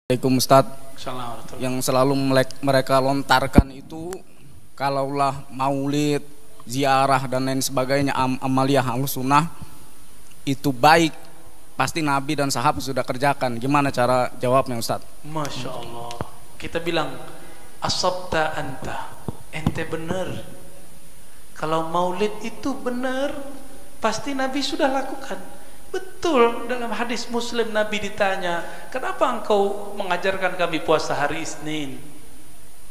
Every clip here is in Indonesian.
Assalamualaikum Ustadz. Yang selalu mereka lontarkan itu kalaulah maulid, ziarah dan lain sebagainya, amaliyah Ahlussunnah itu baik, pasti Nabi dan sahabat sudah kerjakan. Gimana cara jawabnya Ustadz? Masya Allah. Kita bilang asabta anta, ente benar. Kalau maulid itu benar, pasti Nabi sudah lakukan. Betul, dalam hadis Muslim Nabi ditanya, kenapa engkau mengajarkan kami puasa hari Isnin,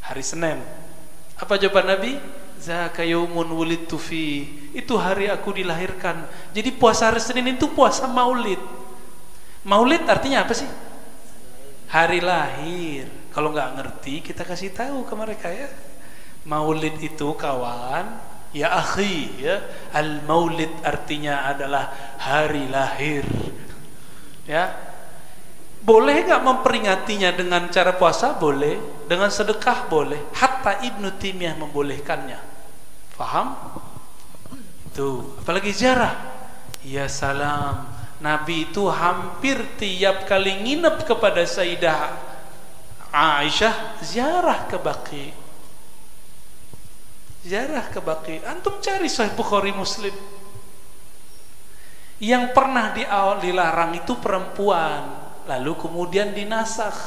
hari Senin? Apa jawaban Nabi? Zaka yaumun wulidtu fi, itu hari aku dilahirkan. Jadi puasa hari Senin itu puasa maulid. Maulid artinya apa sih? Hari lahir. Kalau nggak ngerti kita kasih tahu ke mereka ya. Maulid itu kawan, ya akhi ya, al maulid artinya adalah hari lahir ya. Boleh gak memperingatinya dengan cara puasa? Boleh. Dengan sedekah? Boleh. Hatta Ibnu Taimiyah membolehkannya. Faham? Itu apalagi ziarah. Ya salam, Nabi itu hampir tiap kali nginep kepada Sayyidah Aisyah ziarah ke Baqi. Ziarah ke Baqi. Antum cari Sahih Bukhari Muslim. Yang pernah dilarang itu perempuan, lalu kemudian dinasakh.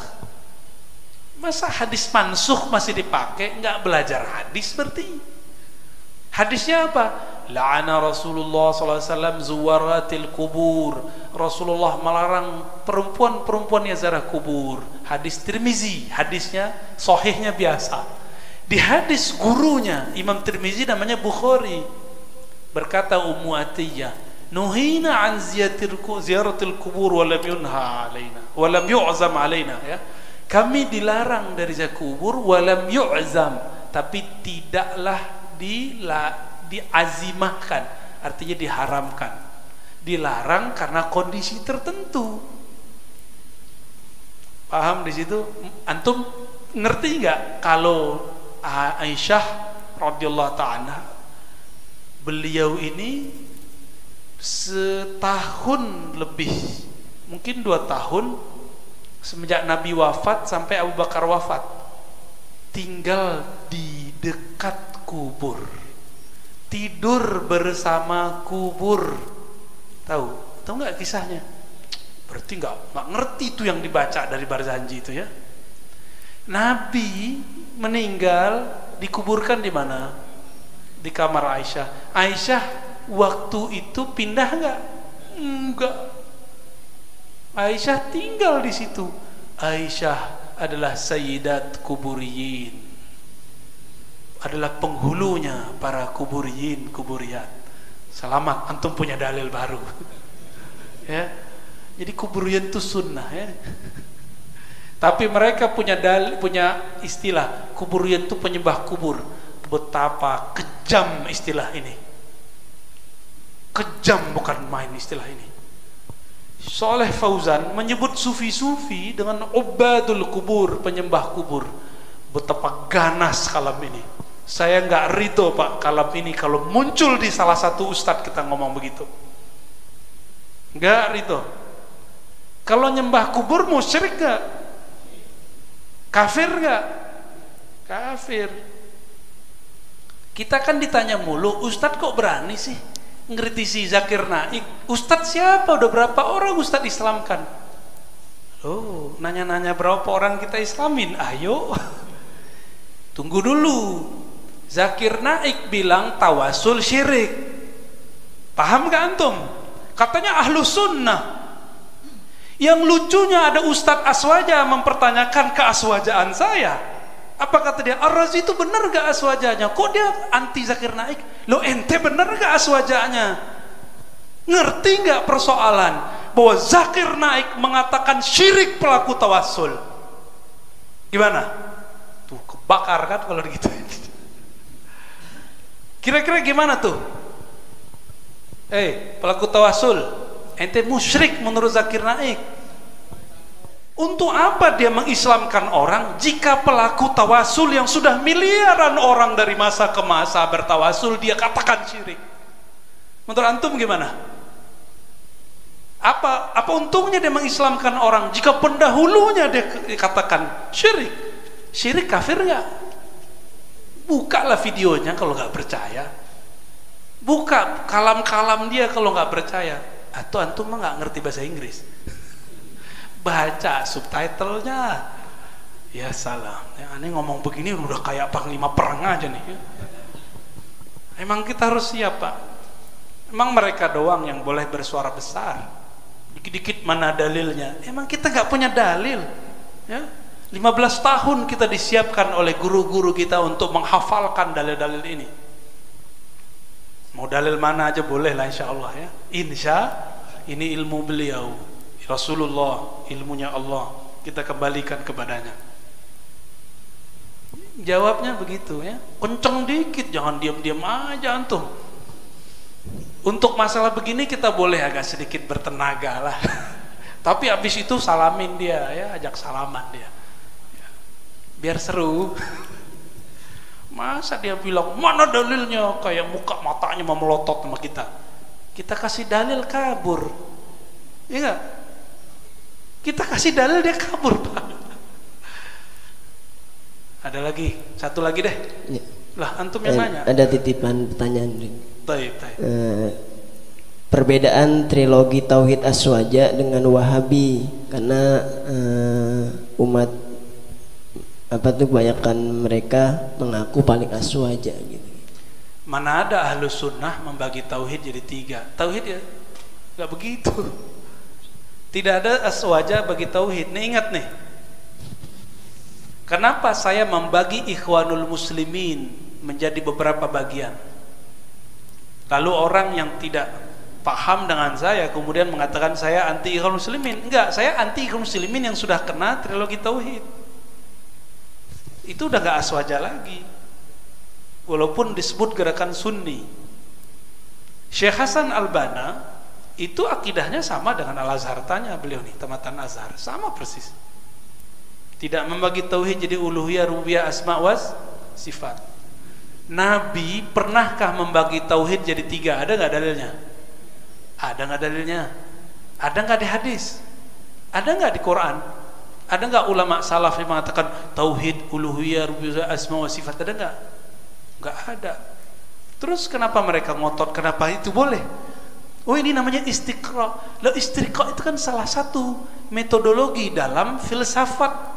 Masa hadis mansukh masih dipakai? Enggak belajar hadis berarti. Hadisnya apa? La'ana Rasulullah SAW zuwaratil kubur. Rasulullah melarang perempuan-perempuan yang ziarah kubur. Hadis Tirmizi, hadisnya sahihnya biasa. Di hadis gurunya Imam Tirmizi namanya Bukhari, berkata Ummu Atiyah, nuhina an ziyaratil kubur wa lam yunha alaina wa lam yu'zam alaina ya. Kami dilarang dari ziarah kubur wa lam yu'zam, tapi tidaklah diazimahkan, artinya diharamkan. Dilarang karena kondisi tertentu. Paham di situ? Antum ngerti enggak kalau Aisyah radhiyallahu ta'ala, beliau ini setahun lebih, mungkin 2 tahun semenjak Nabi wafat sampai Abu Bakar wafat, tinggal di dekat kubur, tidur bersama kubur. Tahu nggak kisahnya? Berarti nggak ngerti itu yang dibaca dari Barzanji itu ya. Nabi meninggal dikuburkan di mana? Di kamar Aisyah. Aisyah waktu itu pindah enggak? Enggak. Aisyah tinggal di situ. Aisyah adalah sayyidat kuburiyin, adalah penghulunya para kuburiyin, kuburiyat. Selamat, antum punya dalil baru. Ya. Jadi kuburiyin itu sunnah ya. Tapi mereka punya istilah kuburiyin itu penyembah kubur. Betapa kejam istilah ini. Kejam, bukan main istilah ini. Saleh Fauzan menyebut sufi-sufi dengan ubadul kubur, penyembah kubur. Betapa ganas kalam ini. Saya nggak ridho Pak kalam ini kalau muncul di salah satu ustadz kita ngomong begitu. Nggak ridho. Kalau nyembah kubur musyrik nggak? Kafir nggak? Kafir. Kita kan ditanya mulu, Ustadz kok berani sih ngkritisi Zakir Naik? Ustadz siapa? Udah berapa orang Ustadz Islamkan? Oh, nanya-nanya berapa orang kita Islamin? Ayo, tunggu dulu. Zakir Naik bilang tawasul syirik. Paham gak antum? Katanya Ahlussunnah. Yang lucunya ada Ustadz Aswaja mempertanyakan keaswajaan saya. Apa kata dia? Ar-Razi itu benar gak aswajanya? Kok dia anti Zakir Naik? Lo ente benar gak aswajanya? Ngerti gak persoalan? Bahwa Zakir Naik mengatakan syirik pelaku tawassul. Gimana? Tuh kebakar kan kalau gitu. Kira-kira gimana tuh? Pelaku tawassul, ente musyrik menurut Zakir Naik. Untuk apa dia mengislamkan orang jika pelaku tawasul yang sudah miliaran orang dari masa ke masa bertawasul dia katakan syirik? Menurut antum gimana? Apa untungnya dia mengislamkan orang jika pendahulunya dia katakan syirik? Syirik kafir nggak? Bukalah videonya kalau nggak percaya. Buka kalam-kalam dia kalau nggak percaya. Atau antum mah nggak ngerti bahasa Inggris? Baca subtitlenya. Ya salam. Ya, aneh ngomong begini udah kayak panglima perang aja nih. Emang kita harus siap, Pak. Emang mereka doang yang boleh bersuara besar. Dikit-dikit mana dalilnya? Emang kita nggak punya dalil, ya? 15 tahun kita disiapkan oleh guru-guru kita untuk menghafalkan dalil-dalil ini. Mau dalil mana aja boleh lah, insya Allah ya. Ini ilmu beliau, Rasulullah, ilmunya Allah. Kita kembalikan kepadanya. Jawabnya begitu ya. Kenceng dikit, jangan diam-diam aja antum. Untuk masalah begini kita boleh agak sedikit bertenaga lah. Tapi habis itu salamin dia ya, ajak salaman dia. Biar seru. Masa dia bilang mana dalilnya, kayak muka matanya mau melotot sama kita. Kita kasih dalil kabur. Iya enggak? Kita kasih dalil dia kabur, Pak. Ada lagi, satu lagi deh. Ya. Lah antum yang nanya. Ada titipan pertanyaan. Taib. Perbedaan trilogi Tauhid Aswaja dengan Wahabi, karena umat kebanyakan mereka mengaku paling aswaja gitu. Mana ada Ahlus Sunnah membagi tauhid jadi 3? Tauhid ya nggak begitu. Tidak ada aswaja bagi tauhid. Nih ingat nih. Kenapa saya membagi Ikhwanul Muslimin menjadi beberapa bagian? Lalu orang yang tidak paham dengan saya kemudian mengatakan saya anti Ikhwanul Muslimin. Enggak, saya anti Ikhwanul Muslimin yang sudah kena trilogi tauhid. Itu udah gak aswaja lagi. Walaupun disebut gerakan Sunni. Syekh Hasan Al-Banna itu akidahnya sama dengan Al-Azhar, tanya beliau nih, tamatan Azhar, sama persis. Tidak membagi tauhid jadi uluhiyah, rububiyah, asma was sifat. Nabi pernahkah membagi tauhid jadi 3? Ada nggak dalilnya? Ada nggak dalilnya? Ada nggak di hadis? Ada nggak di Quran? Ada nggak ulama salaf yang mengatakan tauhid, uluhiyah, rububiyah, asma wa sifat? Ada nggak? Nggak ada. Terus kenapa mereka ngotot? Kenapa itu boleh? Oh ini namanya istiqra. Lah istiqra itu kan salah satu metodologi dalam filsafat.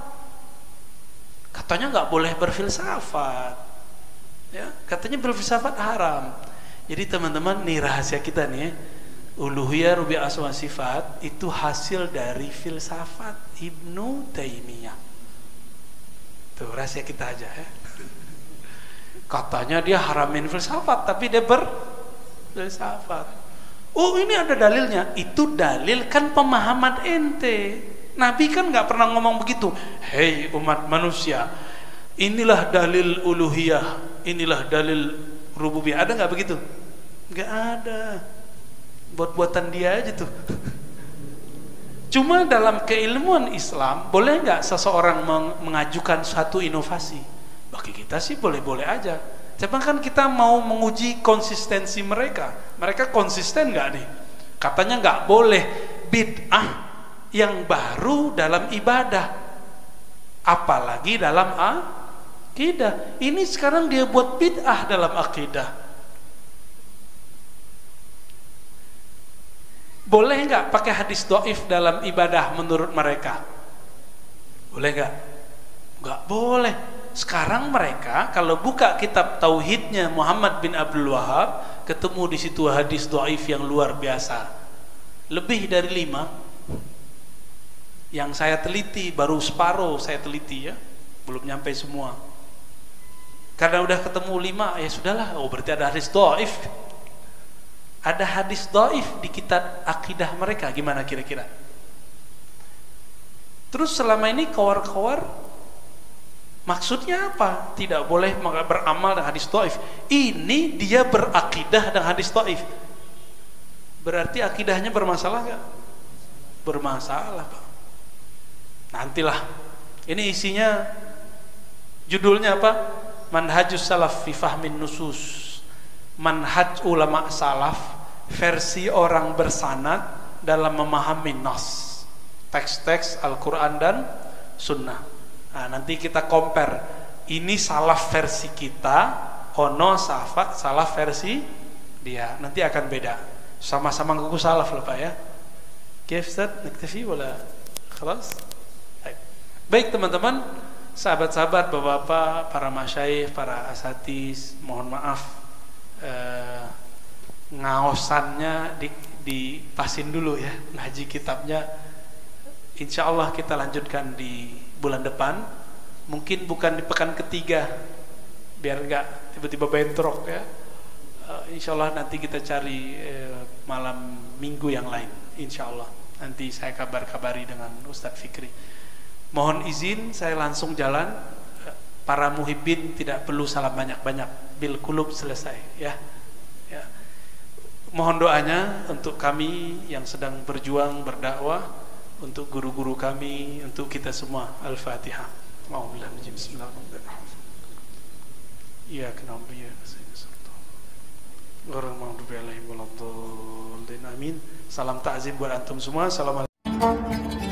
Katanya nggak boleh berfilsafat. Ya, katanya berfilsafat haram. Jadi teman-teman, nih rahasia kita nih, uluhiyah, rububiyah, asma sifat itu hasil dari filsafat Ibnu Taimiyah. Tuh rahasia kita aja ya. Katanya dia haramin filsafat, tapi dia berfilsafat. Oh ini ada dalilnya. Itu dalil kan pemahaman ente. Nabi kan nggak pernah ngomong begitu. Hei umat manusia, inilah dalil uluhiyah, inilah dalil rububiyah. Ada nggak begitu? Nggak ada. Buat-buatan dia aja tuh. Cuma dalam keilmuan Islam boleh nggak seseorang mengajukan suatu inovasi? Bagi kita sih boleh-boleh aja. Cuma kan kita mau menguji konsistensi mereka. Mereka konsisten nggak nih? Katanya nggak boleh bid'ah yang baru dalam ibadah, apalagi dalam akidah. Ini sekarang dia buat bid'ah dalam akidah. Boleh nggak pakai hadis dhaif dalam ibadah menurut mereka? Boleh nggak? Nggak boleh. Sekarang mereka kalau buka kitab tauhidnya Muhammad bin Abdul Wahab, ketemu di situ hadis dhaif yang luar biasa, lebih dari 5. Yang saya teliti baru separuh saya teliti ya, belum nyampe semua. Karena udah ketemu 5 ya sudahlah. Oh berarti ada hadis dhaif. Ada hadis dhaif di kitab akidah mereka, gimana kira-kira? Terus selama ini kawar-kawar maksudnya apa? Tidak boleh beramal dengan hadis dhaif. Ini dia berakidah dengan hadis dhaif. Berarti akidahnya bermasalah gak? Bermasalah, Pak. Nantilah. Ini isinya judulnya apa? Manhajus salaf fi fahmin nusus. Manhaj ulama salaf versi orang bersanad dalam memahami nas, teks-teks Al-Quran dan Sunnah. Nah, nanti kita compare, ini salaf versi kita, ono salaf versi dia, nanti akan beda. Sama-sama ngaku salaf lah Pak ya. Kif Ustaz, naktafi wala khalas? Baik teman-teman, sahabat-sahabat, bapak-bapak, para masyayikh, para asatiz, mohon maaf ngaosannya dipasin dulu ya, ngaji kitabnya. Insya Allah kita lanjutkan di bulan depan, mungkin bukan di pekan ketiga, biar nggak tiba-tiba bentrok ya. Insya Allah nanti kita cari malam minggu yang lain, insya Allah nanti saya kabar-kabari dengan Ustadz Fikri. Mohon izin saya langsung jalan, para muhibbin tidak perlu salam banyak-banyak, bil kulub selesai ya. Mohon doanya untuk kami yang sedang berjuang berdakwah, untuk guru-guru kami, untuk kita semua. Al-Fatihah. Bismillahirrahmanirrahim. Iyyaka na'budu wa iyyaka nasta'in. Ghairil maghdubi 'alaihim waladdallin. Amin. Salam takzim buat antum semua. Assalamualaikum.